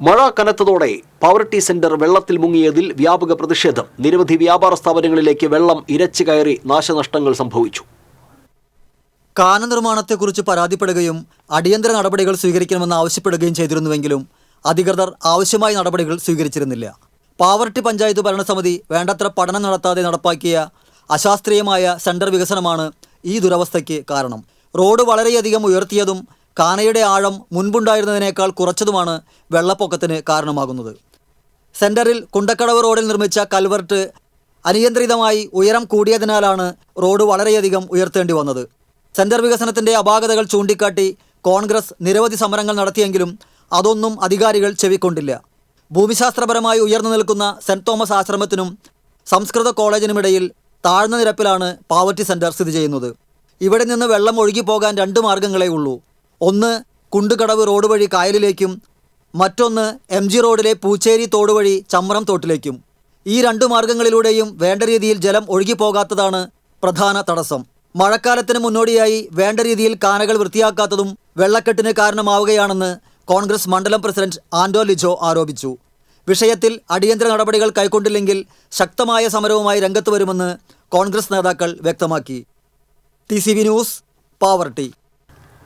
മഴ കനത്തതോടെ poverty centre വെള്ളത്തിൽ മുങ്ങിയതിൽ വ്യാപക പ്രതിഷേധം. നിരവധി വ്യാപാര സ്ഥാപനങ്ങളിലേക്ക് വെള്ളം ഇരച്ചു കയറി നാശനഷ്ടങ്ങൾ സംഭവിച്ചു. കാന നിർമ്മാണത്തെക്കുറിച്ച് പരാതിപ്പെടുകയും അടിയന്തര നടപടികൾ സ്വീകരിക്കണമെന്ന് ആവശ്യപ്പെടുകയും ചെയ്തിരുന്നുവെങ്കിലും അധികൃതർ ആവശ്യമായ നടപടികൾ സ്വീകരിച്ചിരുന്നില്ല. പാവർട്ടി പഞ്ചായത്ത് ഭരണസമിതി വേണ്ടത്ര പഠനം നടത്താതെ നടപ്പാക്കിയ അശാസ്ത്രീയമായ സെന്റർ വികസനമാണ് ഈ ദുരവസ്ഥയ്ക്ക് കാരണം. റോഡ് വളരെയധികം ഉയർത്തിയതും കാനയുടെ ആഴം മുൻപുണ്ടായിരുന്നതിനേക്കാൾ കുറച്ചതുമാണ് വെള്ളപ്പൊക്കത്തിന് കാരണമാകുന്നത്. സെന്ററിൽ കുണ്ടക്കടവ് റോഡിൽ നിർമ്മിച്ച കൽവർട്ട് അനിയന്ത്രിതമായി ഉയരം കൂടിയതിനാലാണ് റോഡ് വളരെയധികം ഉയർത്തേണ്ടി വന്നത്. സെന്റർ വികസനത്തിൻ്റെ അപാകതകൾ ചൂണ്ടിക്കാട്ടി കോൺഗ്രസ് നിരവധി സമരങ്ങൾ നടത്തിയെങ്കിലും അതൊന്നും അധികാരികൾ ചെവിക്കൊണ്ടില്ല. ഭൂമിശാസ്ത്രപരമായി ഉയർന്നു നിൽക്കുന്ന സെന്റ് തോമസ് ആശ്രമത്തിനും സംസ്കൃത കോളേജിനുമിടയിൽ താഴ്ന്ന നിരപ്പിലാണ് പാവർട്ടി സെന്റർ സ്ഥിതി ചെയ്യുന്നത്. ഇവിടെ നിന്ന് വെള്ളം ഒഴുകിപ്പോകാൻ 2 മാർഗങ്ങളേ ഉള്ളൂ. ഒന്ന് കുണ്ടുകടവ് റോഡ് വഴി കായലിലേക്കും മറ്റൊന്ന് MG റോഡിലെ പൂച്ചേരി തോട് വഴി ചമ്രം തോട്ടിലേക്കും. ഈ 2 മാർഗങ്ങളിലൂടെയും വേണ്ട രീതിയിൽ ജലം ഒഴുകിപ്പോകാത്തതാണ് പ്രധാന തടസ്സം. മഴക്കാലത്തിന് മുന്നോടിയായി വേണ്ട രീതിയിൽ കാനകൾ വൃത്തിയാക്കാത്തതും വെള്ളക്കെട്ടിന് കാരണമാവുകയാണെന്ന് കോൺഗ്രസ് മണ്ഡലം പ്രസിഡന്റ് ആൻഡോ ലിജോ ആരോപിച്ചു. വിഷയത്തിൽ അടിയന്തര നടപടികൾ കൈക്കൊണ്ടില്ലെങ്കിൽ ശക്തമായ സമരവുമായി രംഗത്ത് വരുമെന്ന് കോൺഗ്രസ് നേതാക്കൾ വ്യക്തമാക്കി. TCV news, Pavaratty.